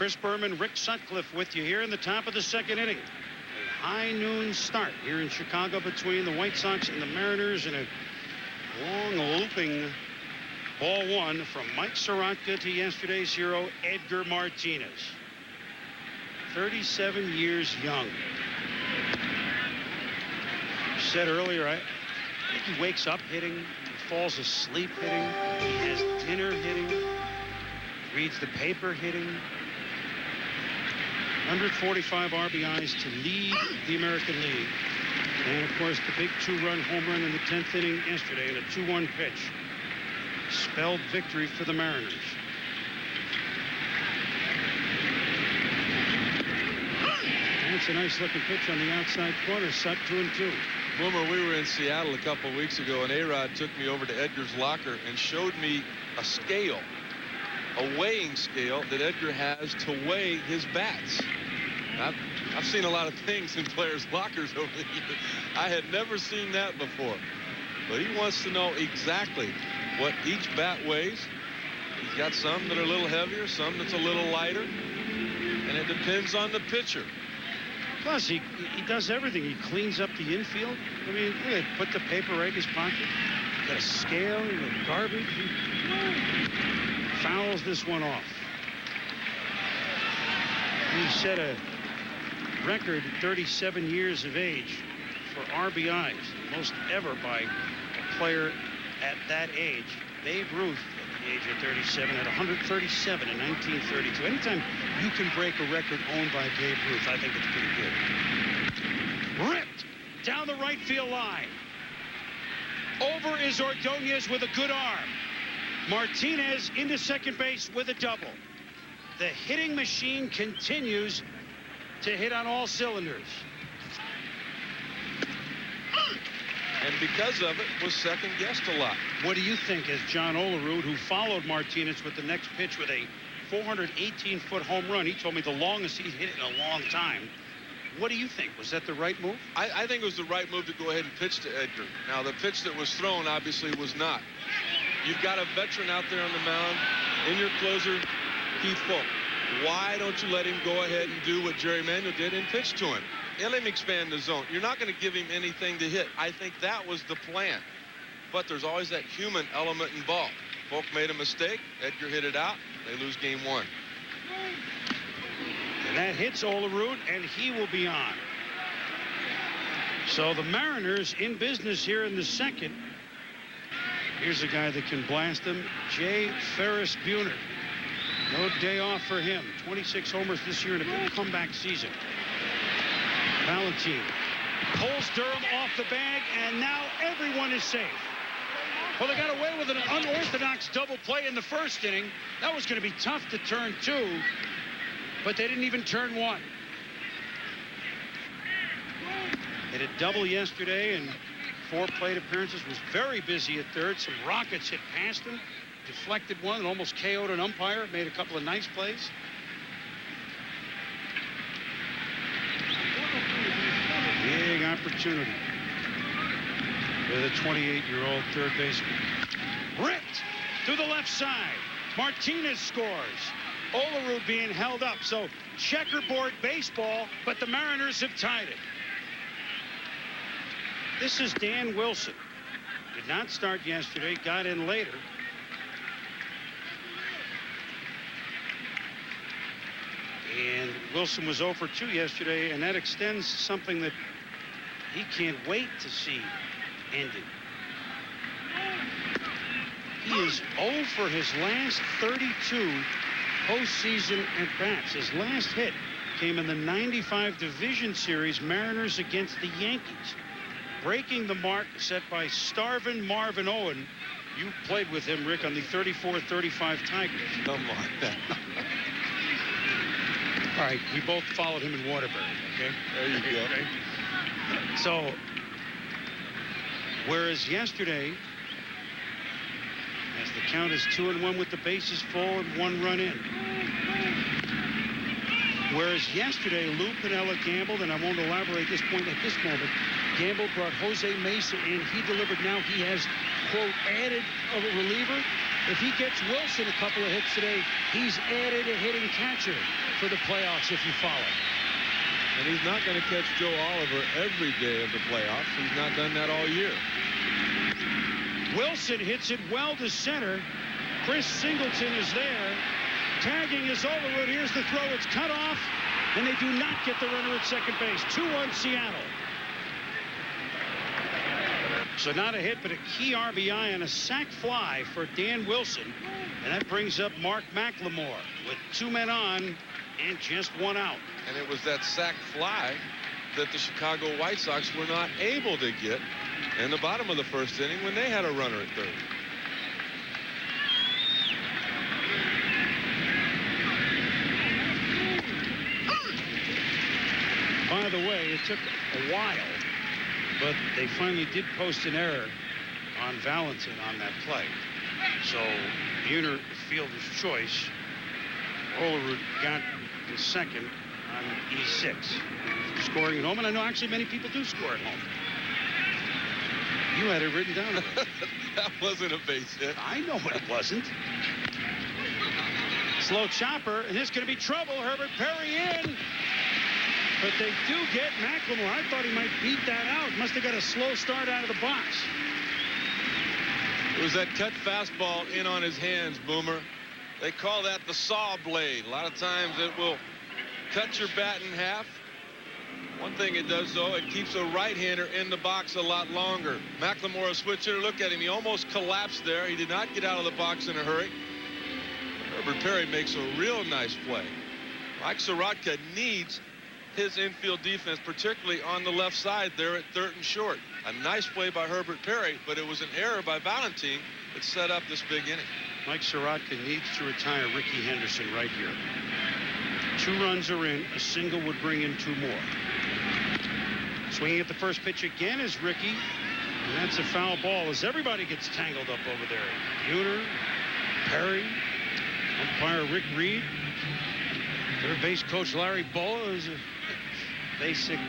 Chris Berman, Rick Sutcliffe with you here in the top of the second inning. A high noon start here in Chicago between the White Sox and the Mariners, and a long looping ball one from Mike Sorotka to yesterday's hero, Edgar Martinez. 37 years young. I said earlier, I think he wakes up hitting, he falls asleep hitting, he has dinner hitting, reads the paper hitting. 145 RBIs to lead the American League. And, of course, the big two-run home run in the 10th inning yesterday in a 2-1 pitch. Spelled victory for the Mariners. That's a nice-looking pitch on the outside corner. Sut 2-2. Boomer, we were in Seattle a couple of weeks ago, and A-Rod took me over to Edgar's locker and showed me a scale, a weighing scale that Edgar has to weigh his bats. I've seen a lot of things in players' lockers over the years. I had never seen that before. But he wants to know exactly what each bat weighs. He's got some that are a little heavier, some that's a little lighter, and it depends on the pitcher. Plus, he does everything. He cleans up the infield. I mean, he put the paper right in his pocket. Got a scale, garbage. He fouls this one off. He set a record at 37 years of age for RBIs, most ever by a player at that age. Babe Ruth, at the age of 37, at 137 in 1932. Anytime you can break a record owned by Babe Ruth, I think it's pretty good. Ripped down the right field line. Over is Ordonez with a good arm. Martinez into second base with a double. The hitting machine continues to hit on all cylinders. And because of it, was second-guessed a lot. What do you think, as John Olerud, who followed Martinez with the next pitch with a 418-foot home run? He told me the longest he'd hit in a long time. What do you think? Was that the right move? I think it was the right move to go ahead and pitch to Edgar. Now, the pitch that was thrown obviously was not. You've got a veteran out there on the mound, in your closer, Keith Folk. Why don't you let him go ahead and do what Jerry Manuel did and pitch to him? And let him expand the zone. You're not going to give him anything to hit. I think that was the plan. But there's always that human element involved. Folk made a mistake. Edgar hit it out. They lose game one. And that hits Olerud, and he will be on. So the Mariners in business here in the second. Here's a guy that can blast them, Jay Ferris Buhner. No day off for him. 26 homers this year in a big comeback season. Valentine pulls Durham off the bag, and now everyone is safe. Well, they got away with an unorthodox double play in the first inning. That was going to be tough to turn two, but they didn't even turn one. Hit a double yesterday and 4 plate appearances. Was very busy at third. Some rockets hit past him. Deflected one and almost KO'd an umpire. Made a couple of nice plays. Big opportunity with a 28-year-old third baseman. Ripped to the left side. Martinez scores. Olerud being held up. So checkerboard baseball, but the Mariners have tied it. This is Dan Wilson. Did not start yesterday, got in later. And Wilson was 0 for 2 yesterday, and that extends something that he can't wait to see ended. He is 0 for his last 32 postseason at-bats. His last hit came in the '95 Division Series, Mariners against the Yankees, breaking the mark set by starving Marvin Owen. You played with him, Rick, on the 34-35 Tigers. Come on. All right, we both followed him in Waterbury, okay? There you go. Okay. So, whereas yesterday, as the count is 2-1 with the bases full and 1 run in. Whereas yesterday, Lou Piniella gambled, and I won't elaborate this point at this moment. Gamble brought Jose Mesa in. He delivered. Now he has, quote, added a reliever. If he gets Wilson a couple of hits today, he's added a hitting catcher for the playoffs if you follow. And he's not going to catch Joe Oliver every day of the playoffs. He's not done that all year. Wilson hits it well to center. Chris Singleton is there. Tagging is over. Here's the throw. It's cut off, and they do not get the runner at second base. 2-1 Seattle. So not a hit, but a key RBI and a sac fly for Dan Wilson. And that brings up Mark McLemore with 2 men on and just 1 out. And it was that sac fly that the Chicago White Sox were not able to get in the bottom of the first inning when they had a runner at third. By the way, it took a while, but they finally did post an error on Valentin on that play. So Buhner fielder's choice. Olerud got the second on E6. Scoring at home, and I know actually many people do score at home. You had it written down. That wasn't a base hit. I know what it wasn't. Slow chopper, and this is going to be trouble. Herbert Perry in. But they do get McLemore. I thought he might beat that out. Must have got a slow start out of the box. It was that cut fastball in on his hands, Boomer. They call that the saw blade. A lot of times it will cut your bat in half. One thing it does, though, it keeps a right-hander in the box a lot longer. McLemore, a switch hitter, look at him. He almost collapsed there. He did not get out of the box in a hurry. Herbert Perry makes a real nice play. Mike Soroka needs his infield defense, particularly on the left side there at third and short. A nice play by Herbert Perry, but it was an error by Valentin that set up this big inning. Mike Soroka needs to retire Ricky Henderson right here. 2 runs are in. A single would bring in 2 more. Swinging at the first pitch again is Ricky. And that's a foul ball as everybody gets tangled up over there. Buhner, Perry, umpire Rick Reed, third base coach Larry Boa is a basic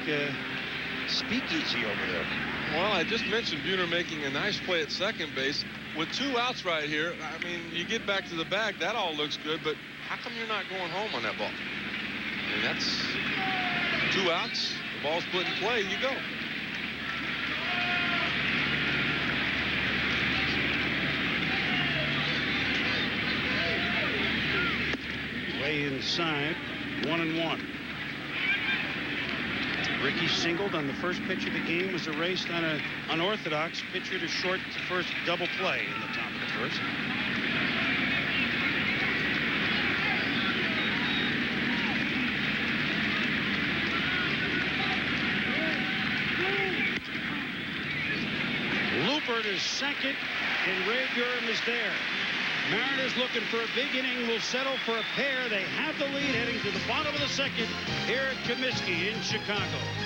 speakeasy over there. Well, I just mentioned Buhner making a nice play at second base. With 2 outs right here, I mean, you get back to the bag, that all looks good, but how come you're not going home on that ball? I mean, that's 2 outs. The ball's put in play. You go. Way inside, 1-1. Ricky singled on the first pitch of the game, was erased on an unorthodox pitcher to short to first double play in the top of the first. Lupert is second, and Ray Durham is there. Mariners looking for a big inning, will settle for a pair. They have the lead heading to the bottom of the second here at Comiskey in Chicago.